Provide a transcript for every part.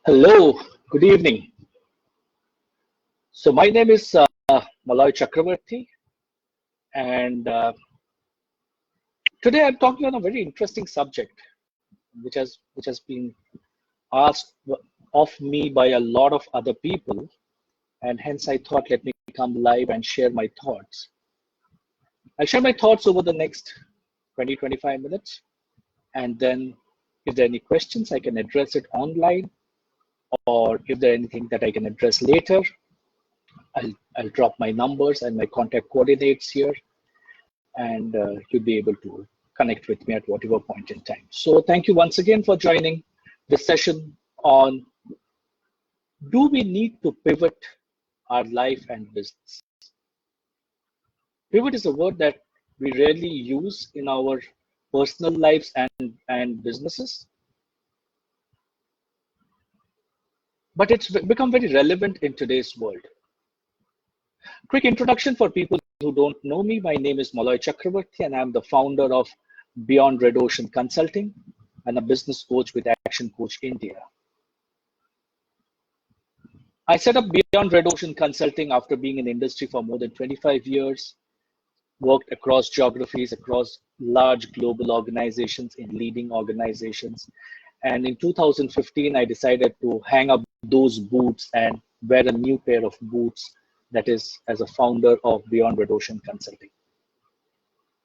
Hello, good evening. So my name is Malay Chakravarti, and today I'm talking on a very interesting subject, which has been asked of me by a lot of other people, and hence I thought let me come live and share my thoughts. I'll share my thoughts over the next 20-25 minutes, and then if there are any questions, I can address it online, or if there are anything that I can address later, I'll drop my numbers and my contact coordinates here, and you'll be able to connect with me at whatever point in time. So thank you once again for joining this session on do we need to pivot our life and business? Pivot is a word that we rarely use in our personal lives and businesses, but it's become very relevant in today's world. Quick introduction for people who don't know me. My name is Malay Chakravarti, and I'm the founder of Beyond Red Ocean Consulting and a business coach with Action Coach India. I set up Beyond Red Ocean Consulting after being in industry for more than 25 years, worked across geographies, across large global organizations, in leading organizations. And in 2015, I decided to hang up those boots and wear a new pair of boots, that is, as a founder of Beyond Red Ocean Consulting.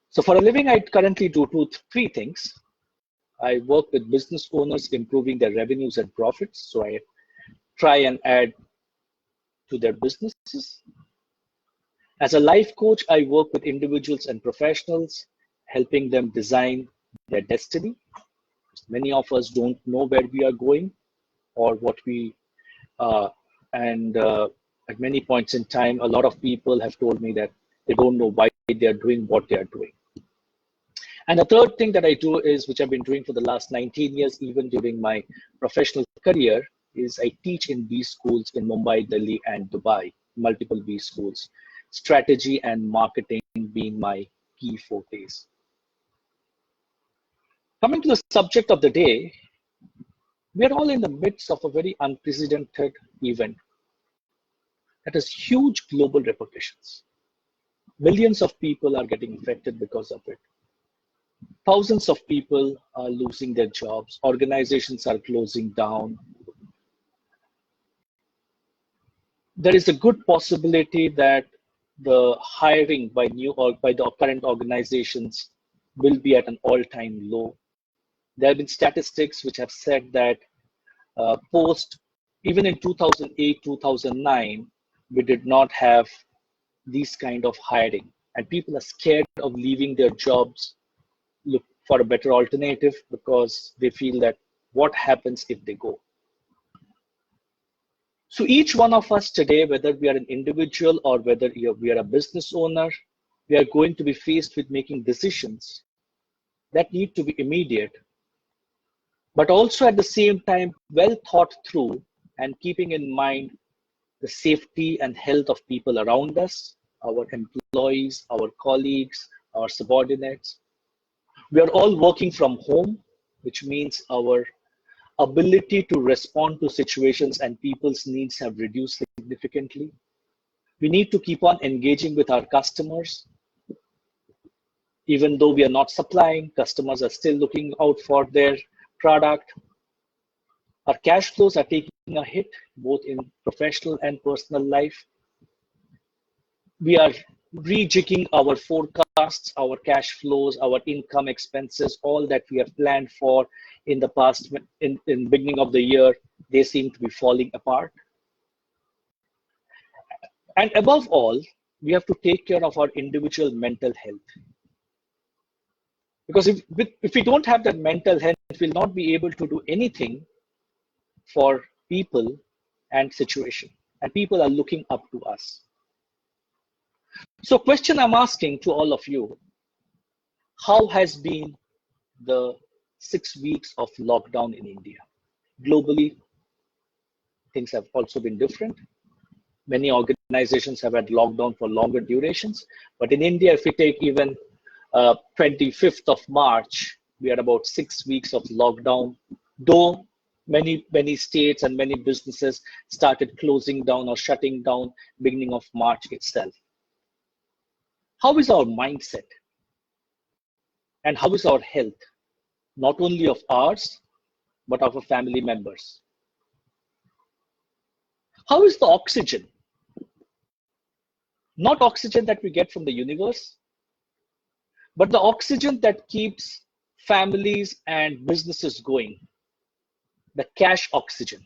So for a living, I currently do three things. I work with business owners improving their revenues and profits. So I try and add to their businesses. As a life coach, I work with individuals and professionals, helping them design their destiny. Many of us don't know where we are going or what we and at many points in time, a lot of people have told me that they don't know why they are doing what they are doing. And the third thing that I do is, which I've been doing for the last 19 years, even during my professional career, is I teach in B schools in Mumbai, Delhi, and Dubai, multiple B schools, strategy and marketing being my key fortes. Coming to the subject of the day, we are all in the midst of a very unprecedented event that has huge global repercussions. Millions of people are getting affected because of it. Thousands of people are losing their jobs. Organizations are closing down. There is a good possibility that the hiring by the current organizations will be at an all-time low. There have been statistics which have said that even in 2008, 2009, we did not have these kind of hiring, and people are scared of leaving their jobs, look for a better alternative because they feel that what happens if they go. So each one of us today, whether we are an individual or whether we are a business owner, we are going to be faced with making decisions that need to be immediate, but also at the same time well thought through and keeping in mind the safety and health of people around us, our employees, our colleagues, our subordinates. We are all working from home, which means our ability to respond to situations and people's needs have reduced significantly. We need to keep on engaging with our customers. Even though we are not supplying, customers are still looking out for their product. Our cash flows are taking a hit, both in professional and personal life. We are rejigging our forecasts, our cash flows, our income, expenses, all that we have planned for in the past, in beginning of the year, they seem to be falling apart. And above all, we have to take care of our individual mental health. Because if we don't have that mental health, we'll not be able to do anything for people and situation. And people are looking up to us. So question I'm asking to all of you, how has been the 6 weeks of lockdown in India? Globally, things have also been different. Many organizations have had lockdown for longer durations, but in India, if we take even 25th of March, we had about 6 weeks of lockdown, though Many states and many businesses started closing down or shutting down beginning of March itself. How is our mindset and how is our health, not only of ours, but of our family members? How is the oxygen? Not oxygen that we get from the universe, but the oxygen that keeps families and businesses going, the cash oxygen.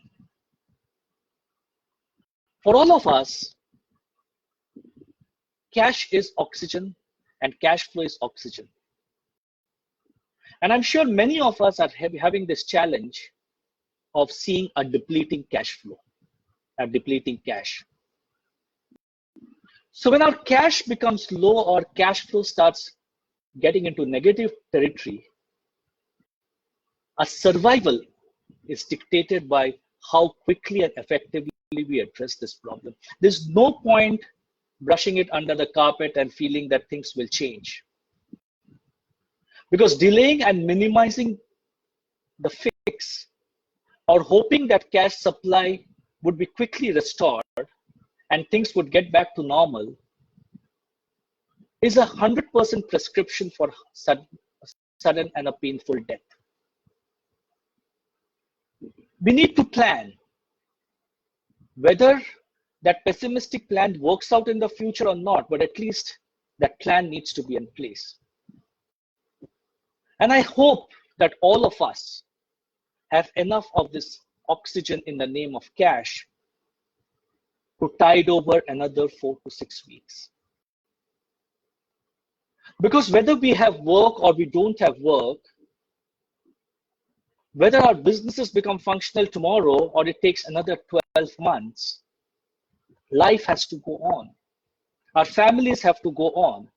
For all of us, cash is oxygen and cash flow is oxygen. And I'm sure many of us are having this challenge of seeing a depleting cash flow, a depleting cash. So when our cash becomes low or cash flow starts getting into negative territory, a survival is dictated by how quickly and effectively we address this problem. There's no point brushing it under the carpet and feeling that things will change. Because delaying and minimizing the fix or hoping that cash supply would be quickly restored and things would get back to normal is 100% prescription for sudden and a painful death. We need to plan. Whether that pessimistic plan works out in the future or not, but at least that plan needs to be in place. And I hope that all of us have enough of this oxygen in the name of cash to tide over another 4 to 6 weeks. Because whether we have work or we don't have work, whether our businesses become functional tomorrow or it takes another 12 months, life has to go on. Our families have to go on.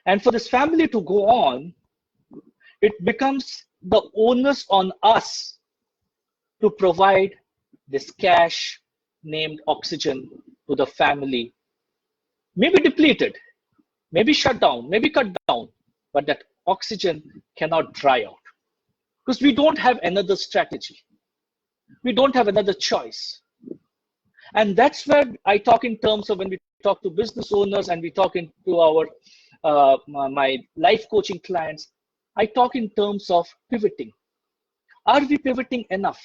And for this family to go on, it becomes the onus on us to provide this cash named oxygen to the family. Maybe depleted, maybe shut down, maybe cut down, but that oxygen cannot dry out because we don't have another strategy. We don't have another choice. And that's where I talk in terms of when we talk to business owners and we talk into our my life coaching clients, I talk in terms of pivoting. Are we pivoting enough?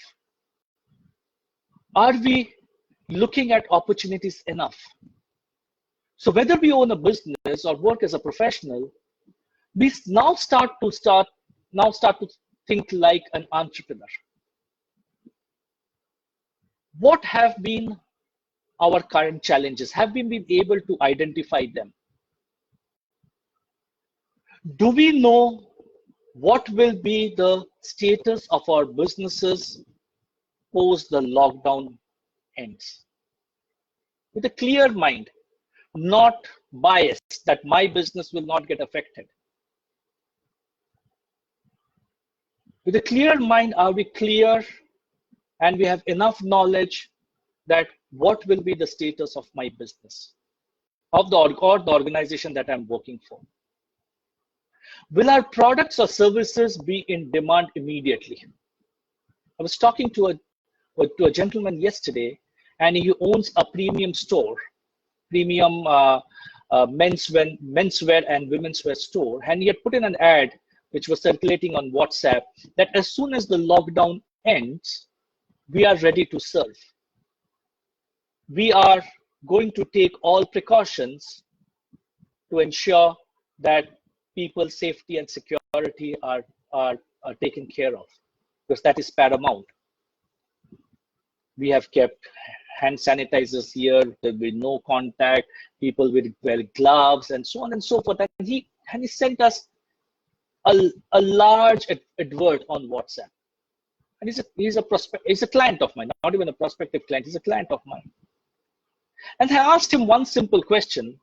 Are we looking at opportunities enough? So whether we own a business or work as a professional, we now start to think like an entrepreneur. What have been our current challenges? Have we been able to identify them? Do we know what will be the status of our businesses post the lockdown ends? With a clear mind, not biased that my business will not get affected. With a clear mind, are we clear and we have enough knowledge that what will be the status of my business, of the organization that I'm working for? Will our products or services be in demand immediately? I was talking to a gentleman yesterday, and he owns a premium store, premium menswear and women's wear store, and he had put in an ad which was circulating on WhatsApp that as soon as the lockdown ends, we are ready to serve. We are going to take all precautions to ensure that people's safety and security are taken care of, because that is paramount. We have kept hand sanitizers here, there'll be no contact, people will wear gloves and so on and so forth. And he sent us a large advert on WhatsApp. And he's a client of mine, not even a prospective client, he's a client of mine. And I asked him one simple question,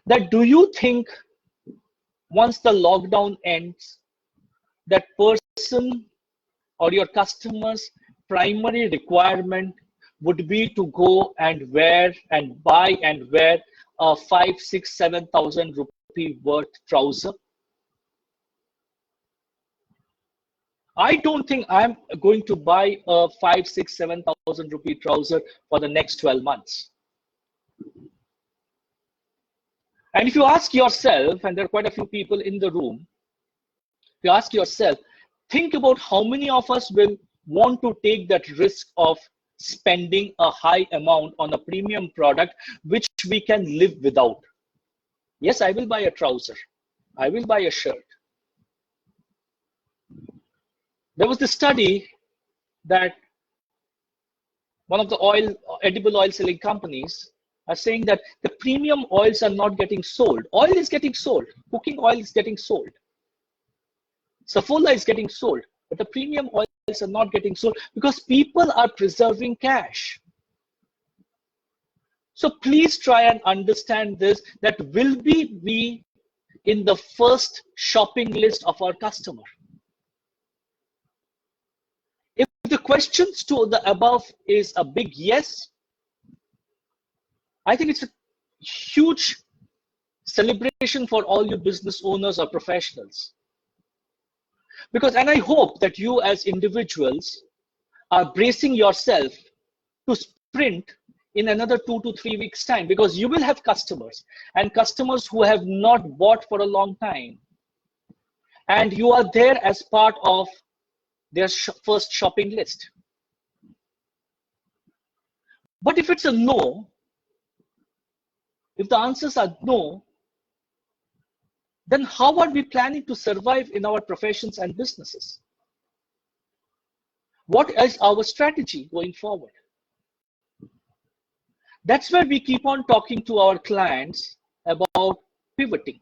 that do you think once the lockdown ends, that person or your customer's primary requirement would be to go and buy and wear a 5, 6, 7,000 rupee worth trouser? I don't think I'm going to buy a 5, 6, 7,000 rupee trouser for the next 12 months. And if you ask yourself, and there are quite a few people in the room, if you ask yourself, think about how many of us will want to take that risk of spending a high amount on a premium product which we can live without. Yes, I will buy a trouser. I will buy a shirt. There was this study that one of the edible oil selling companies are saying that the premium oils are not getting sold. Oil is getting sold. Cooking oil is getting sold. Saffola is getting sold. But the premium oils are not getting sold because people are preserving cash. So please try and understand this, that will we be in the first shopping list of our customer? If the questions to the above is a big yes, I think it's a huge celebration for all you business owners or professionals. Because, and I hope that you as individuals are bracing yourself to sprint in another 2 to 3 weeks time, because you will have customers and customers who have not bought for a long time. And you are there as part of their first shopping list. But if it's a no, if the answers are no, then how are we planning to survive in our professions and businesses? What is our strategy going forward? That's where we keep on talking to our clients about pivoting.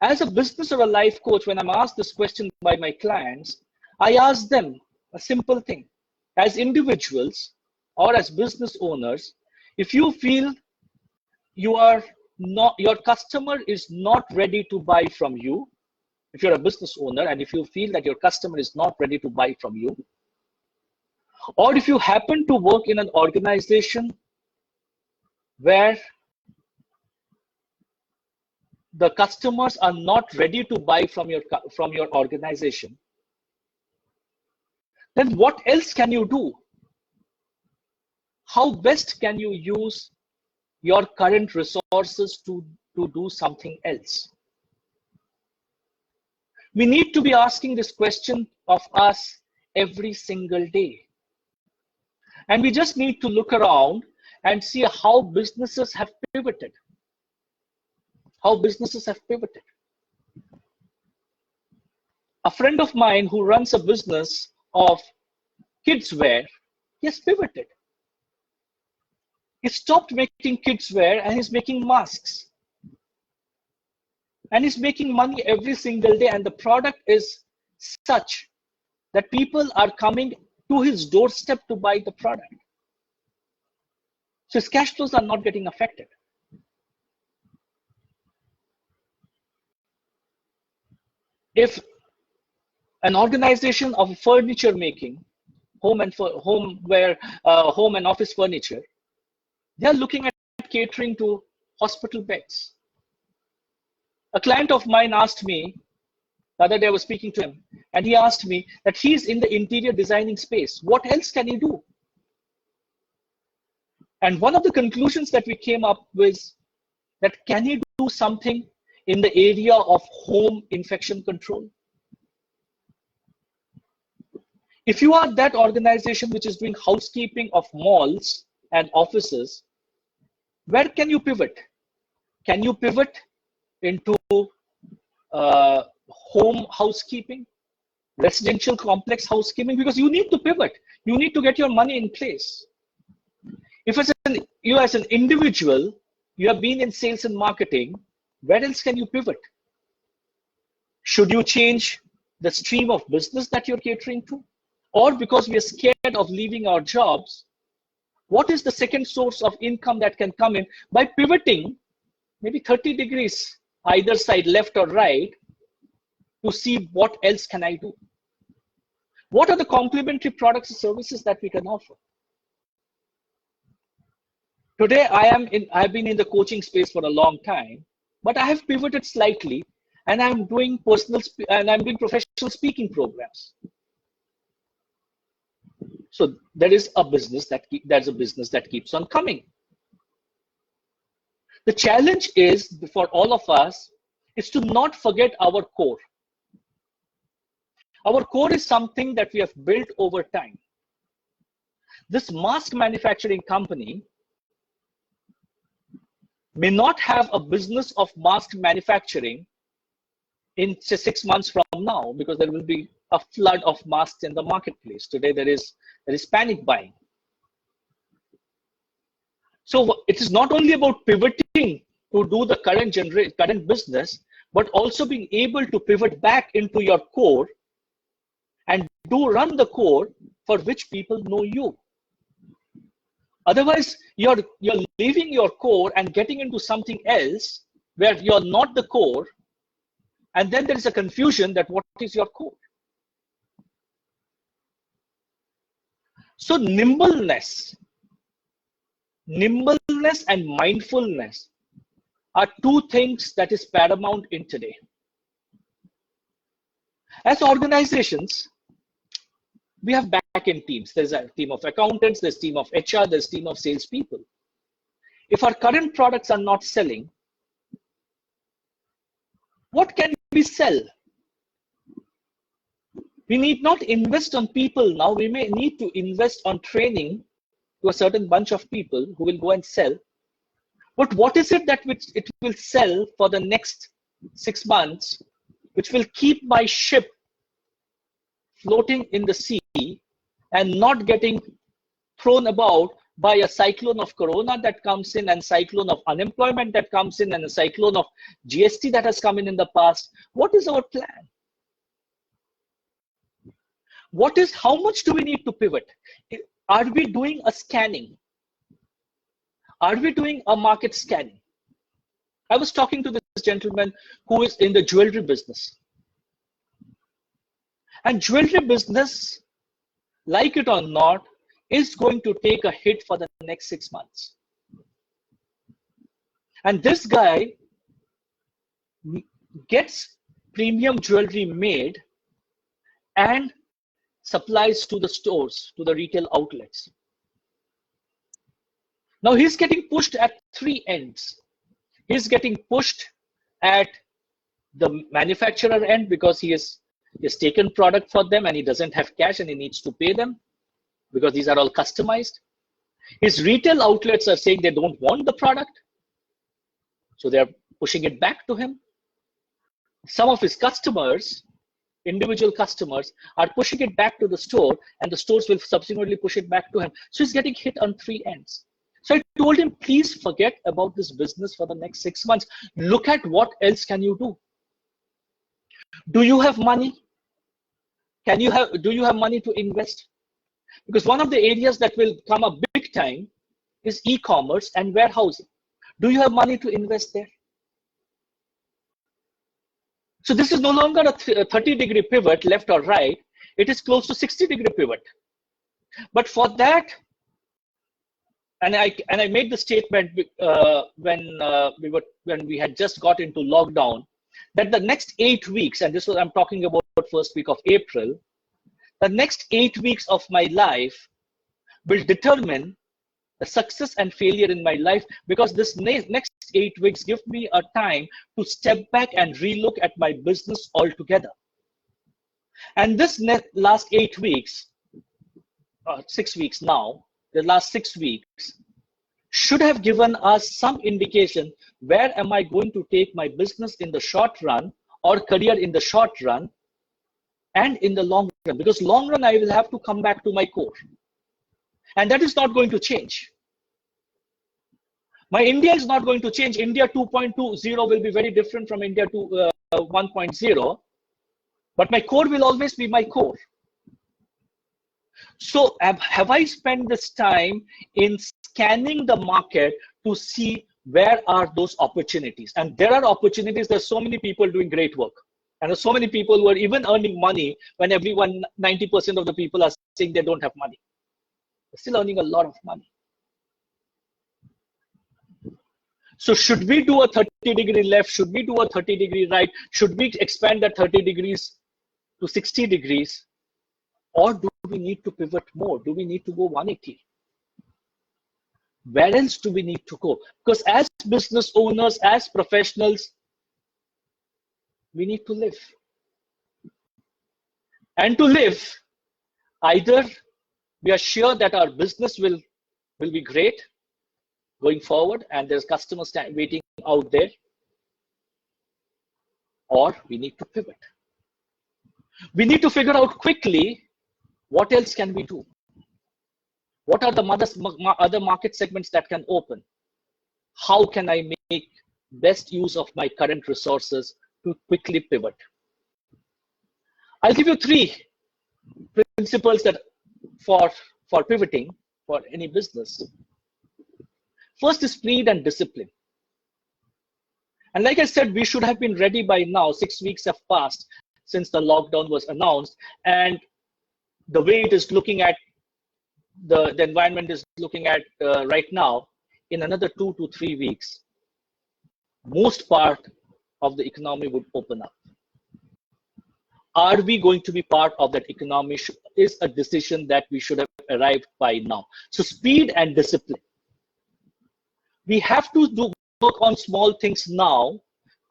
As a business or a life coach, when I'm asked this question by my clients, I ask them a simple thing. As individuals or as business owners, if you feel your customer is not ready to buy from you, if you're a business owner and if you feel that your customer is not ready to buy from you, or if you happen to work in an organization where the customers are not ready to buy from your organization, then what else can you do? How best can you use your current resources to do something else? We need to be asking this question of us every single day. And we just need to look around and see how businesses have pivoted. How businesses have pivoted. A friend of mine who runs a business of kids wear, he has pivoted. He stopped making kids wear and he's making masks. And he's making money every single day, and the product is such that people are coming to his doorstep to buy the product. So his cash flows are not getting affected. If an organization of furniture making, home and office furniture, they are looking at catering to hospital beds. A client of mine asked me, the other day I was speaking to him, and he asked me that he's in the interior designing space. What else can he do? And one of the conclusions that we came up with, that can he do something in the area of home infection control? If you are that organization which is doing housekeeping of malls and offices, where can you pivot? Can you pivot into home housekeeping, residential complex housekeeping? Because you need to pivot. You need to get your money in place. If you as an individual, you have been in sales and marketing, where else can you pivot? Should you change the stream of business that you're catering to? Or because we are scared of leaving our jobs, what is the second source of income that can come in by pivoting maybe 30 degrees either side, left or right, to see what else can I do? What are the complementary products and services that we can offer? Today, I've been in the coaching space for a long time, but I have pivoted slightly, and I'm doing professional speaking programs. So there is a business that keeps on coming. The challenge is for all of us is to not forget our core. Our core is something that we have built over time. This mask manufacturing company may not have a business of mask manufacturing in 6 months from now, because there will be a flood of masks in the marketplace. Today there is panic buying. So it is not only about pivoting to do the current business, but also being able to pivot back into your core and run the core for which people know you. Otherwise, you're leaving your core and getting into something else where you're not the core, and then there is a confusion that what is your core. So nimbleness and mindfulness are two things that is paramount in today. As organizations, we have back-end teams. There's a team of accountants, there's a team of HR, there's a team of salespeople. If our current products are not selling, what can we sell? We need not invest on people now. We may need to invest on training to a certain bunch of people who will go and sell. But what is it that it will sell for the next 6 months, which will keep my ship floating in the sea and not getting thrown about by a cyclone of corona that comes in, and cyclone of unemployment that comes in, and a cyclone of GST that has come in the past? What is our plan? How much do we need to pivot? Are we doing a scanning? Are we doing a market scanning? I was talking to this gentleman who is in the jewelry business. And jewelry business, like it or not, is going to take a hit for the next 6 months. And this guy gets premium jewelry made and supplies to the stores, to the retail outlets. Now he's getting pushed at 3 ends. He's getting pushed at the manufacturer end because he has taken product for them and he doesn't have cash and he needs to pay them because these are all customized. His retail outlets are saying they don't want the product, so they're pushing it back to him. Some of his customers, individual customers, are pushing it back to the store, and the stores will subsequently push it back to him. So he's getting hit on 3 ends. So I told him, please forget about this business for the next 6 months. Look at what else can you do. Do you have money? Do you have money to invest? Because one of the areas that will come up big time is e-commerce and warehousing. Do you have money to invest there? So this is no longer a 30-degree pivot left or right. It is close to 60-degree pivot. But for that, and I made the statement when we had just got into lockdown, that the next 8 weeks, and I'm talking about first week of April, the next 8 weeks of my life will determine the success and failure in my life, because this next 8 weeks give me a time to step back and relook at my business altogether. And this last 8 weeks, 6 weeks now, the last 6 weeks should have given us some indication, where am I going to take my business in the short run, or career in the short run and in the long run, because long run I will have to come back to my core, and that is not going to change. My India is not going to change. India 2.20 will be very different from India 1.0, but my core will always be my core. So have I spent this time in scanning the market to see where are those opportunities? And there are opportunities. There's so many people doing great work, and there's so many people who are even earning money when 90% of the people are saying they don't have money. They're still earning a lot of money. So should we do a 30-degree left? Should we do a 30-degree right? Should we expand that 30 degrees to 60 degrees? Or do we need to pivot more? Do we need to go 180? Where else do we need to go? Because as business owners, as professionals, we need to live. And to live, either we are sure that our business will be great going forward and there's customers waiting out there, or we need to pivot. We need to figure out quickly what else can we do. What are the other market segments that can open? How can I make best use of my current resources to quickly pivot? I'll give you 3 principles that for pivoting for any business. First is speed and discipline. And like I said, we should have been ready by now. 6 weeks have passed since the lockdown was announced, and the way it is looking at the environment is looking at right now, in another 2 to 3 weeks, most part of the economy would open up. Are we going to be part of that economy is a decision that we should have arrived by now. So speed and discipline. We have to work on small things now,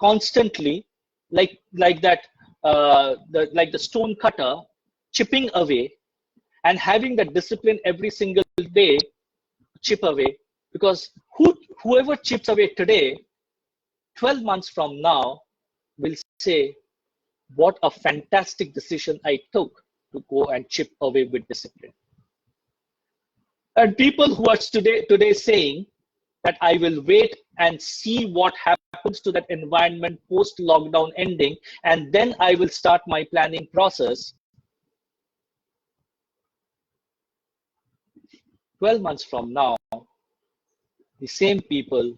constantly, like that, like the stone cutter, chipping away, and having that discipline every single day, chip away. Because whoever chips away today, 12 months from now, will say, what a fantastic decision I took to go and chip away with discipline. And people who are today saying that I will wait and see what happens to that environment post lockdown ending, and then I will start my planning process. 12 months from now, the same people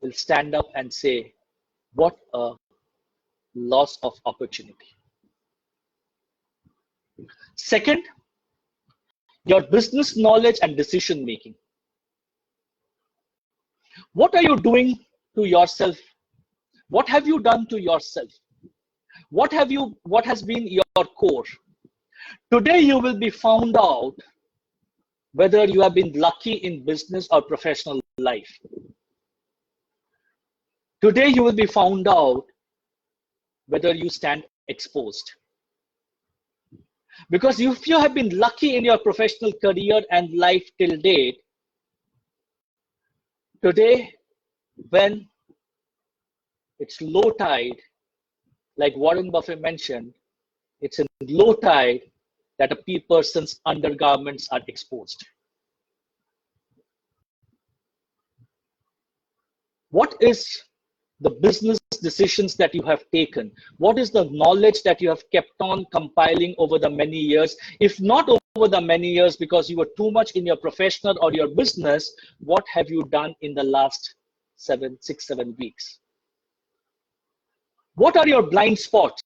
will stand up and say, what a loss of opportunity. Second, your business knowledge and decision making. What are you doing to yourself? What have you done to yourself? What has been your core? Today you will be found out whether you have been lucky in business or professional life. Today you will be found out whether you stand exposed. Because if you have been lucky in your professional career and life till date, today when it's low tide, like Warren Buffett mentioned, it's in low tide that a person's undergarments are exposed. What is the business decisions that you have taken? What is the knowledge that you have kept on compiling over the many years? If not over the many years because you were too much in your professional or your business, what have you done in the last 6, 7 weeks? What are your blind spots?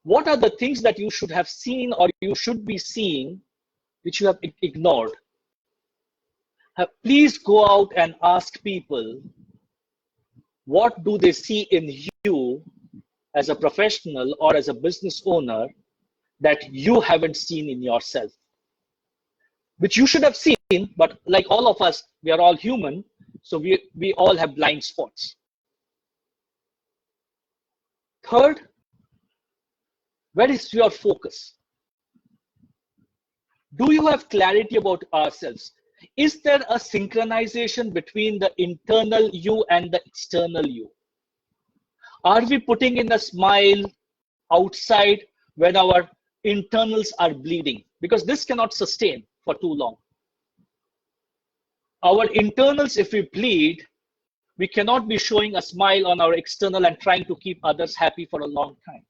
What are the things that you should have seen or you should be seeing which you have ignored? Please go out and ask people, what do they see in you as a professional or as a business owner that you haven't seen in yourself? Which you should have seen, but like all of us, we are all human, so we all have blind spots. Third, where is your focus? Do you have clarity about ourselves? Is there a synchronization between the internal you and the external you? Are we putting in a smile outside when our internals are bleeding? Because this cannot sustain for too long. Our internals, if we bleed, we cannot be showing a smile on our external and trying to keep others happy for a long time.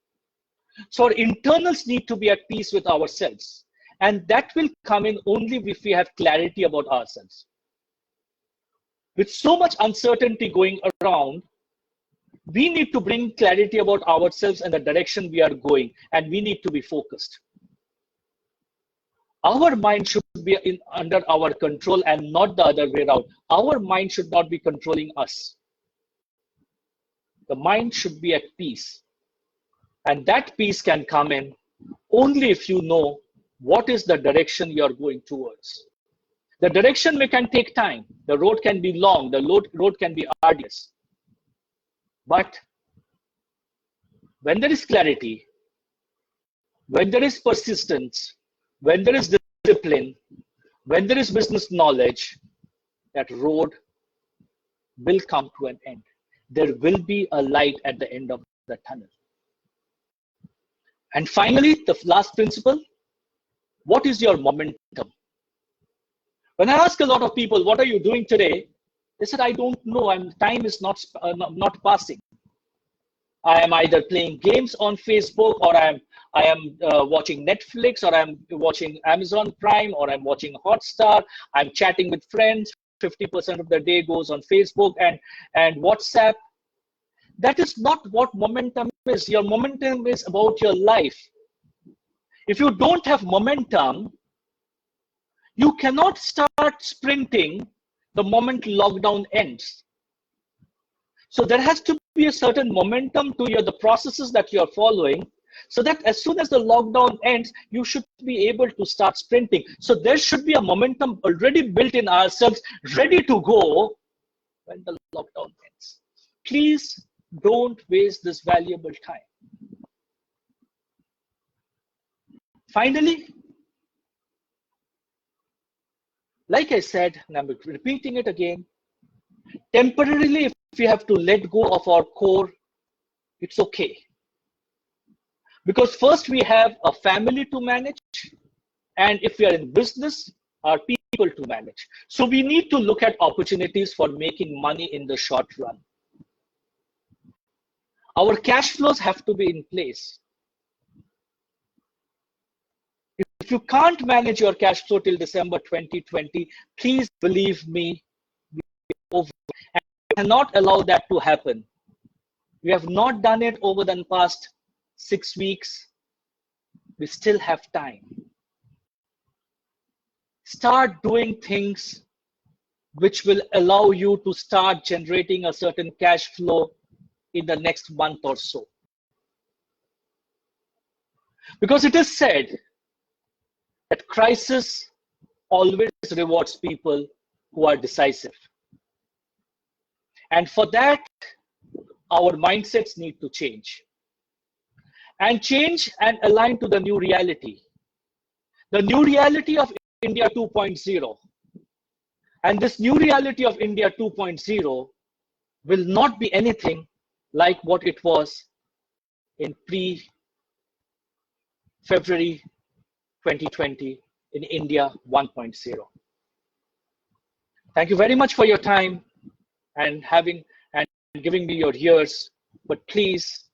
So our internals need to be at peace with ourselves. And that will come in only if we have clarity about ourselves. With so much uncertainty going around, we need to bring clarity about ourselves and the direction we are going, and we need to be focused. Our mind should be under our control and not the other way around. Our mind should not be controlling us. The mind should be at peace. And that peace can come in only if you know what is the direction you're going towards. The direction can take time. The road can be long. The road can be arduous. But when there is clarity, when there is persistence, when there is discipline, when there is business knowledge, that road will come to an end. There will be a light at the end of the tunnel. And finally, the last principle, what is your momentum? When I ask a lot of people, what are you doing today? They said, I don't know. Time is not passing. I am either playing games on Facebook, or I am watching Netflix, or I'm watching Amazon Prime, or I'm watching Hotstar. I'm chatting with friends. 50% of the day goes on Facebook and WhatsApp. That is not what momentum is. Your momentum is about your life. If you don't have momentum, you cannot start sprinting the moment lockdown ends. So there has to be a certain momentum to the processes that you're following, so that as soon as the lockdown ends, you should be able to start sprinting. So there should be a momentum already built in ourselves, ready to go when the lockdown ends. Please don't waste this valuable time. Finally, like I said, and I'm repeating it again, temporarily, if we have to let go of our core, it's okay. Because first we have a family to manage, and if we are in business, our people to manage. So we need to look at opportunities for making money in the short run. Our cash flows have to be in place. If you can't manage your cash flow till December 2020, please believe me, and we cannot allow that to happen. We have not done it over the past 6 weeks. We still have time. Start doing things which will allow you to start generating a certain cash flow in the next month or so. Because it is said that crisis always rewards people who are decisive. And for that, our mindsets need to change. And change and align to the new reality. The new reality of India 2.0. And this new reality of India 2.0 will not be anything like what it was in pre-February 2020 in India 1.0. Thank you very much for your time and giving me your ears. But please,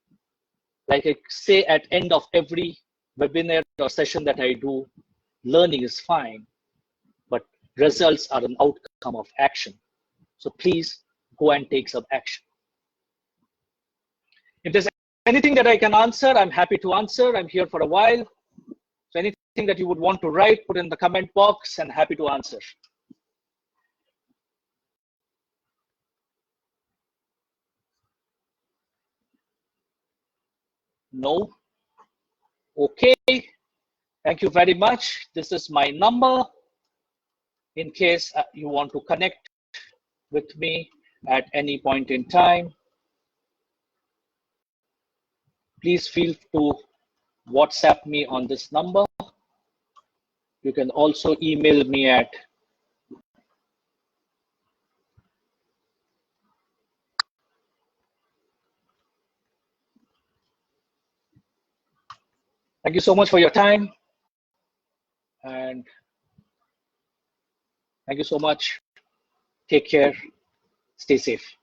like I say at end of every webinar or session that I do, learning is fine, but results are an outcome of action. So please go and take some action. If there's anything that I can answer, I'm happy to answer. I'm here for a while. So anything that you would want to write, put in the comment box, and happy to answer. No? Okay. Thank you very much. This is my number. In case you want to connect with me at any point in time, please feel to WhatsApp me on this number. You can also email me at Thank you so much for your time, and thank you so much. Take care. Stay safe.